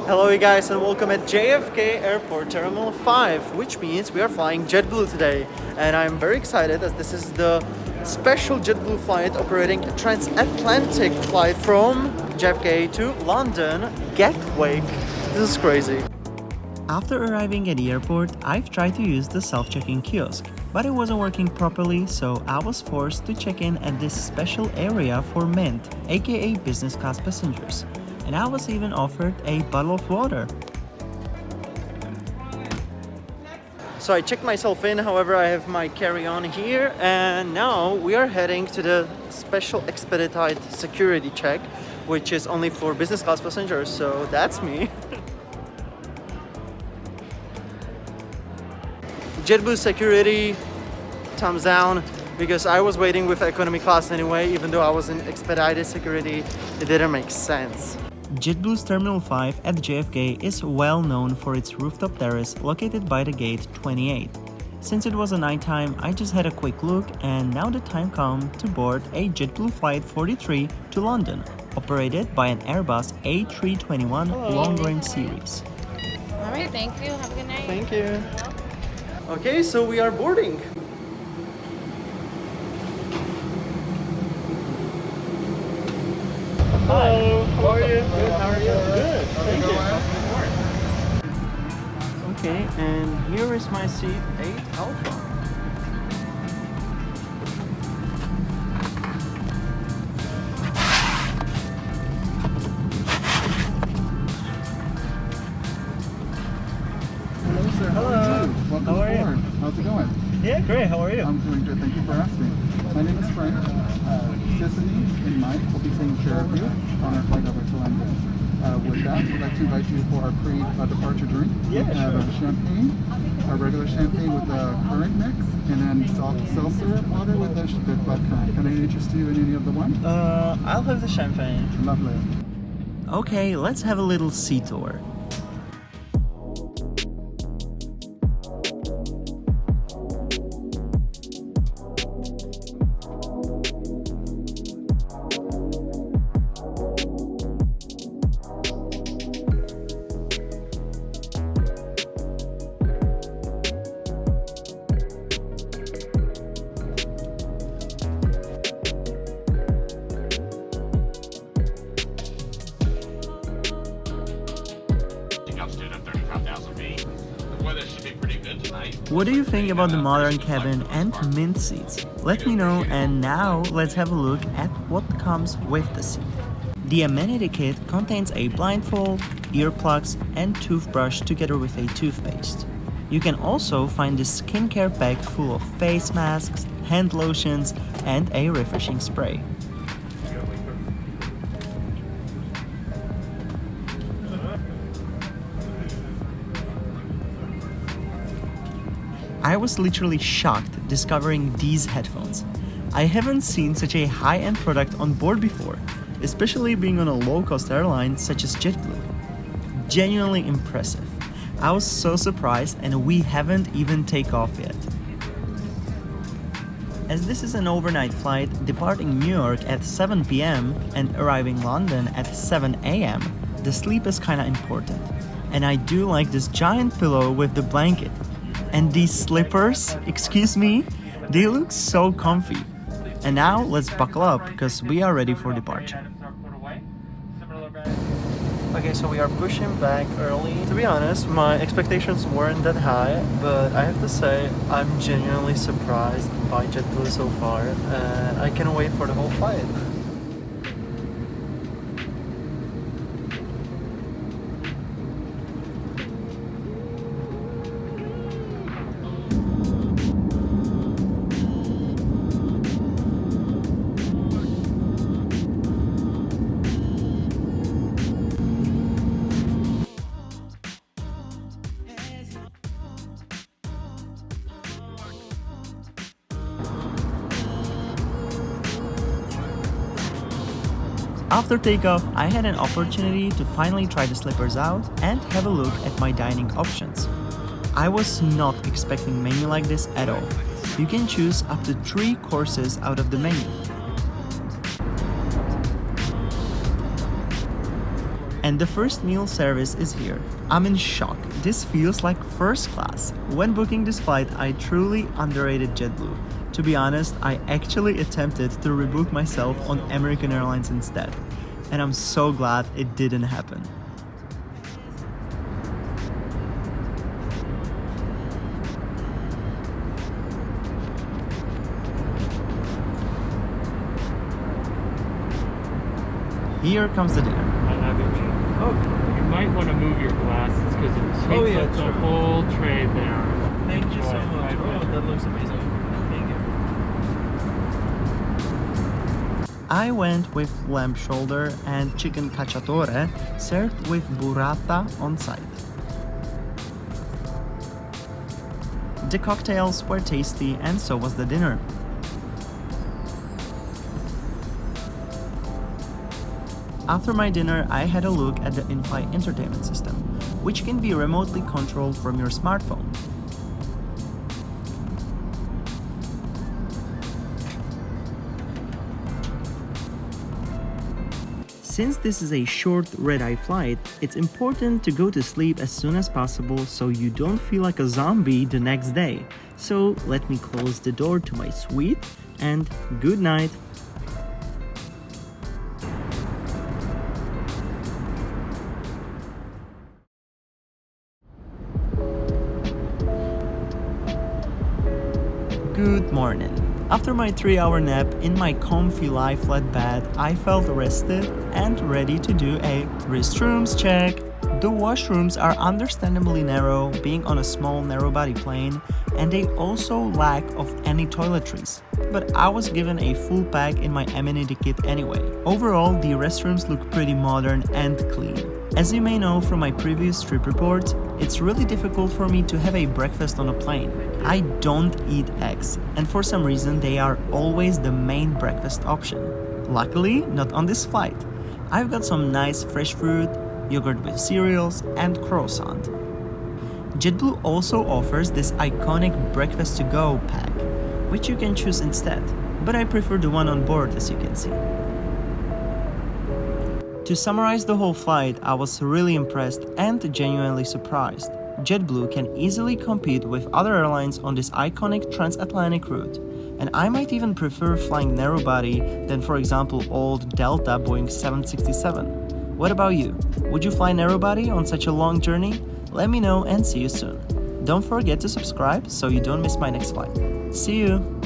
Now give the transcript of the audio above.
Hello you guys and welcome at JFK Airport Terminal 5, which means we are flying JetBlue today. And I'm very excited as this is the special JetBlue flight operating a transatlantic flight from JFK to London Gatwick. This is crazy. After arriving at the airport, I've tried to use the self-check-in kiosk, but it wasn't working properly, so I was forced to check in at this special area for Mint, aka business class passengers. And I was even offered a bottle of water. So I checked myself in, however I have my carry-on here, and now we are heading to the special expedited security check, which is only for business class passengers, so that's me. JetBlue security, thumbs down, because I was waiting with economy class anyway, even though I was in expedited security, it didn't make sense. JetBlue's Terminal 5 at JFK is well known for its rooftop terrace located by the gate 28. Since it was a nighttime, I just had a quick look and now the time come to board a JetBlue Flight 43 to London, operated by an Airbus A321 long-range series. Alright, thank you. Have a good night. Thank you. Okay, so we are boarding. Hello, how are you? Good, how are you? Good, thank you. Okay, and here is my seat 8 Alpha. Hello, sir. Hello. Welcome How are you? aboard. How's it going? Yeah, great, how are you? I'm doing good. Thank you for asking. My name is Frank. Tiffany and Mike will be taking care of you on our flight over to London. With that, we'd like to invite you for our pre-departure drink. Yeah, We have sure. champagne, a regular champagne with a currant mix, and then soft seltzer water with a black currant. Can I interest you in any of the one? I'll have the champagne. Lovely. Okay, let's have a little sea tour. What do you think about the modern cabin and Mint seats? Let me know, and now let's have a look at what comes with the seat. The amenity kit contains a blindfold, earplugs and toothbrush together with a toothpaste. You can also find a skincare bag full of face masks, hand lotions and a refreshing spray. I was literally shocked discovering these headphones. I haven't seen such a high-end product on board before, especially being on a low-cost airline such as JetBlue. Genuinely impressive. I was so surprised and we haven't even taken off yet. As this is an overnight flight departing New York at 7 p.m. and arriving London at 7 a.m., the sleep is kinda important. And I do like this giant pillow with the blanket. And these slippers, excuse me, they look so comfy. And now let's buckle up because we are ready for departure. Okay, so we are pushing back early. To be honest, my expectations weren't that high, but I have to say I'm genuinely surprised by JetBlue so far, and I can't wait for the whole flight. After takeoff, I had an opportunity to finally try the slippers out and have a look at my dining options. I was not expecting a menu like this at all. You can choose up to 3 courses out of the menu. And the first meal service is here. I'm in shock. This feels like first class. When booking this flight, I truly underrated JetBlue. To be honest, I actually attempted to rebook myself on American Airlines instead. And I'm so glad it didn't happen. Here comes the dinner. I have it. Oh, You might want to move your glasses because it takes up the whole tray there. thank you so Enjoy. much. Bye-bye. Oh, that looks amazing. Thank you. I went with lamb shoulder and chicken cacciatore served with burrata on side. The cocktails were tasty and so was the dinner. After my dinner, I had a look at the in-flight entertainment system, which can be remotely controlled from your smartphone. Since this is a short red-eye flight, it's important to go to sleep as soon as possible so you don't feel like a zombie the next day. So let me close the door to my suite and good night. Good morning. After my 3-hour nap in my comfy lie-flat bed, I felt rested and ready to do a restrooms check. The washrooms are understandably narrow, being on a small narrow-body plane, and they also lack of any toiletries. But I was given a full pack in my amenity kit anyway. Overall, the restrooms look pretty modern and clean. As you may know from my previous trip reports, it's really difficult for me to have a breakfast on a plane. I don't eat eggs, and for some reason they are always the main breakfast option. Luckily, not on this flight. I've got some nice fresh fruit, yogurt with cereals, and croissant. JetBlue also offers this iconic breakfast to go pack, which you can choose instead, but I prefer the one on board, as you can see. To summarize the whole flight, I was really impressed and genuinely surprised. JetBlue can easily compete with other airlines on this iconic transatlantic route, and I might even prefer flying narrow-body than, for example, old Delta Boeing 767. What about you? Would you fly narrow-body on such a long journey? Let me know and see you soon. Don't forget to subscribe so you don't miss my next flight. See you!